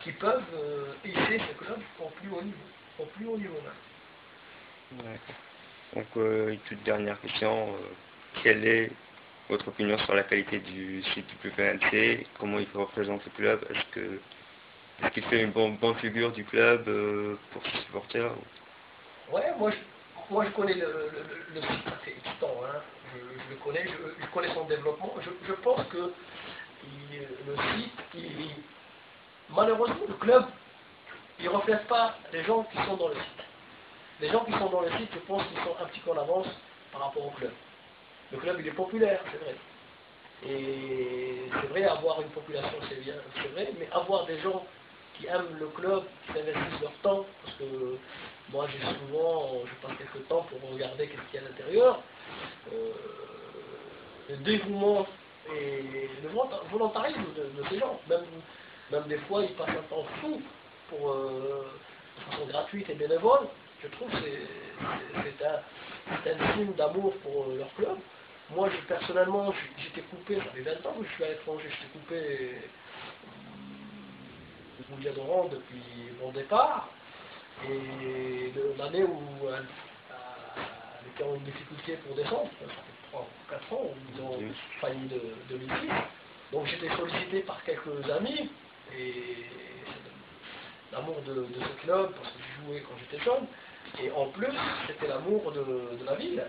qui peuvent hisser ce club au plus haut niveau. Au plus haut niveau même. D'accord. Donc, une toute dernière question. Quelle est votre opinion sur la qualité du site du PPNC? Comment il représente le club? Est-ce qu'il fait une bonne figure du club pour ses supporters? Ouais, moi je connais le site, ça fait X temps, hein. Je le connais, je connais son développement. Je pense que le site, malheureusement, le club, il ne reflète pas les gens qui sont dans le site. Les gens qui sont dans le site, je pense qu'ils sont un petit peu en avance par rapport au club. Le club, il est populaire, c'est vrai. Et c'est vrai, avoir une population, c'est bien, c'est vrai, mais avoir des gens qui aiment le club, qui s'investissent leur temps, parce que moi, je passe quelques temps pour regarder qu'est-ce qu'il y a à l'intérieur. Le dévouement et le volontarisme de ces gens, même des fois, ils passent un temps fou pour, de façon gratuite et bénévole. Je trouve que c'est un signe d'amour pour leur club. Moi, personnellement, j'étais coupé, ça fait 20 ans que je suis à l'étranger, j'étais coupé du Mondial d'Oran depuis mon départ. Et l'année où elle était en difficulté pour descendre, ça fait 3 ou 4 ans, où ils ont failli de l'utile. Donc j'étais sollicité par quelques amis, et l'amour de ce club, parce que je jouais quand j'étais jeune, et en plus, c'était l'amour de la ville.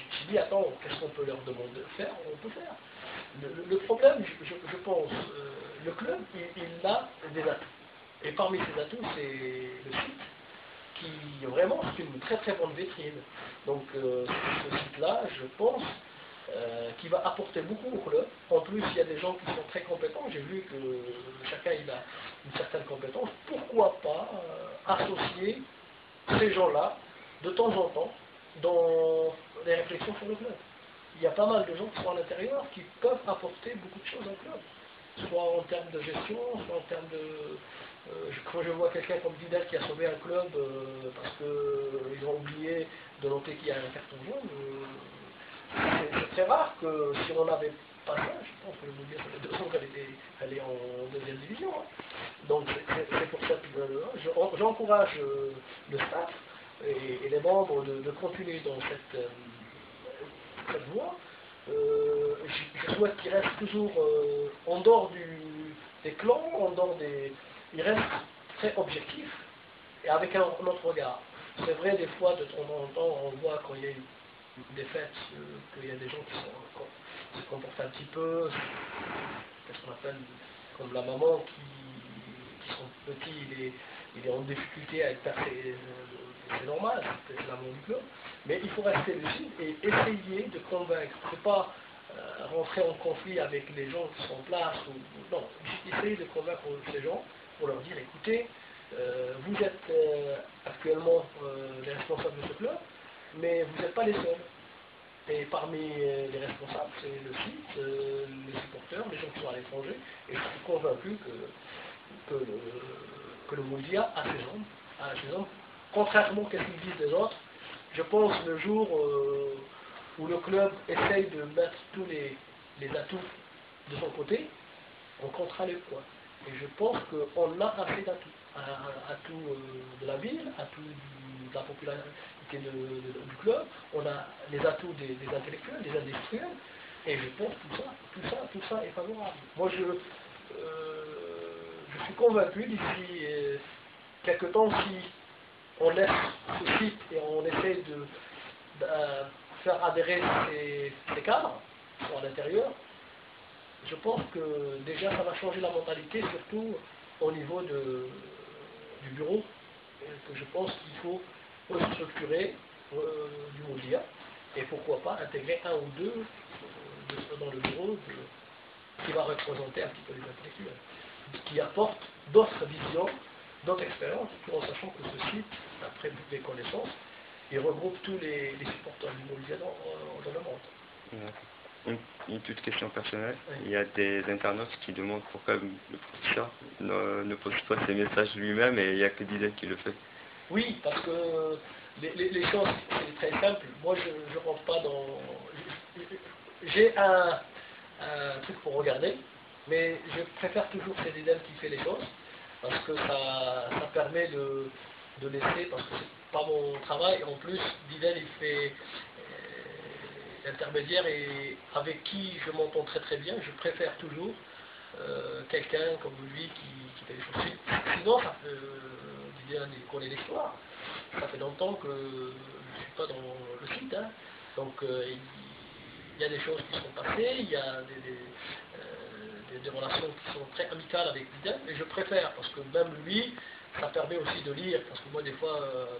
Je dis, attends, qu'est-ce qu'on peut leur demander de faire? On peut faire. Le problème, je pense, le club, il a des atouts. Et parmi ces atouts, c'est le site, qui vraiment, c'est une très très bonne vitrine. Donc, ce site-là, je pense, qui va apporter beaucoup au club. En plus, il y a des gens qui sont très compétents. J'ai vu que chacun il a une certaine compétence. Pourquoi pas associer ces gens-là, de temps en temps, dans les réflexions sur le club? Il y a pas mal de gens qui sont à l'intérieur qui peuvent apporter beaucoup de choses au club, soit en termes de gestion, soit en termes de... quand je vois quelqu'un comme Vidal qui a sauvé un club parce qu'ils ont oublié de noter qu'il y a un carton jaune, c'est très rare que si on n'avait pas ça, je pense que le Mondial, ça fait 2 ans qu'elle est en deuxième division. Hein. Donc c'est pour ça que j'encourage le staff et les membres de continuer dans cette voie. Je souhaite qu'ils restent toujours en dehors des clans, en dehors des... Ils restent très objectifs et avec un autre regard. C'est vrai, des fois, de temps en temps, on voit quand il y a une défaite, qu'il y a des gens qui se comportent un petit peu, qu'est-ce qu'on appelle, comme la maman qui son petit, il est en difficulté à être percé, c'est normal, c'est l'amour du club, mais il faut rester lucide et essayer de convaincre. C'est pas rentrer en conflit avec les gens qui sont en place, non, essayer de convaincre ces gens pour leur dire, écoutez, vous êtes actuellement les responsables de ce club, mais vous n'êtes pas les seuls. Et parmi les responsables, c'est le site, les supporters, les gens qui sont à l'étranger, et je suis convaincu que le Mondial a ses hommes, contrairement à ce qu'ils disent des autres. Je pense le jour où le club essaye de mettre tous les atouts de son côté, on comptera les points. Et je pense qu'on a assez d'atouts. Atouts de la ville, atouts de la popularité du club, on a les atouts des intellectuels, des industriels, et je pense que tout ça est favorable. Moi je suis convaincu d'ici quelques temps, si on laisse ce site et on essaie de faire adhérer ces cadres à l'intérieur, je pense que déjà ça va changer la mentalité, surtout au niveau du bureau, et que je pense qu'il faut restructurer du Mondial, et pourquoi pas intégrer un ou deux dans le bureau qui va représenter un petit peu les intellectuels, qui apporte d'autres visions, d'autres expériences, tout en sachant que ce site, d'après mes connaissances, il regroupe tous les supporters du Mondial dans le monde. Une toute question personnelle. Oui. Il y a des internautes qui demandent pourquoi le professeur ne pose pas ses messages lui-même et il n'y a que Dylan qui le fait. Oui, parce que les choses, c'est très simple. Moi, je ne rentre pas dans... J'ai un truc pour regarder, mais je préfère toujours c'est Dylan qui fait les choses. parce que ça permet de laisser, parce que c'est pas mon travail, en plus, Didel il fait l'intermédiaire et avec qui je m'entends très très bien, je préfère toujours quelqu'un comme lui qui fait les choses. Sinon, Didel il connaît l'histoire, ça fait longtemps que je ne suis pas dans le site, hein. Donc il y a des choses qui sont passées, il y a des relations qui sont très amicales avec Didel, et je préfère, parce que même lui, ça permet aussi de lire, parce que moi des fois,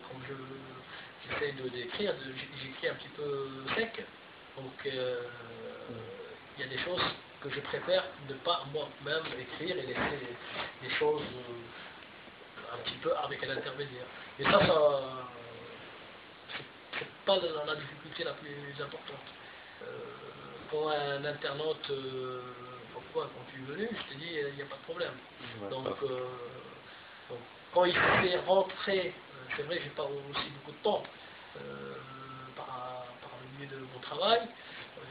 quand j'essaie d'écrire, j'écris un petit peu sec, donc il y a des choses que je préfère ne pas moi-même écrire et laisser les choses un petit peu avec un intermédiaire. Et ça c'est pas la difficulté la plus importante. Pour un internaute, pourquoi quand tu es venu, je t'ai dit, il n'y a pas de problème. Donc, quand il s'est rentré, c'est vrai, j'ai pas aussi beaucoup de temps par le milieu de mon travail,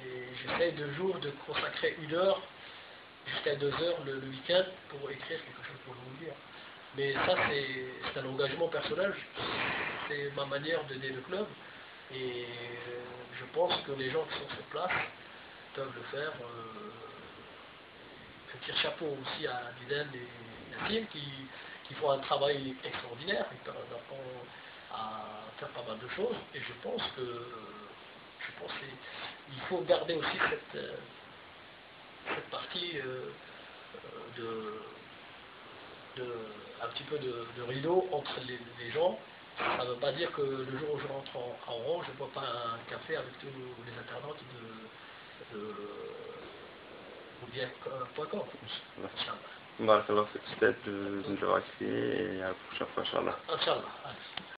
et j'essaie de jour de consacrer 1 heure jusqu'à 2 heures le week-end pour écrire quelque chose pour vous dire. Mais ça, c'est un engagement personnel, c'est ma manière d'aider le club, et je pense que les gens qui sont sur place peuvent le faire. Je tire chapeau aussi à Dylan et Nassim qui font un travail extraordinaire, ils apprennent à faire pas mal de choses, et je pense qu'il faut garder aussi cette partie un petit peu de rideau entre les gens. Ça ne veut pas dire que le jour où je rentre en Oran, je ne bois pas un café avec tous les internautes de Bien.com. بارك الله فيك أستاذ، نرجعوا على et à la prochaine fois إن شاء الله. Inch'Allah.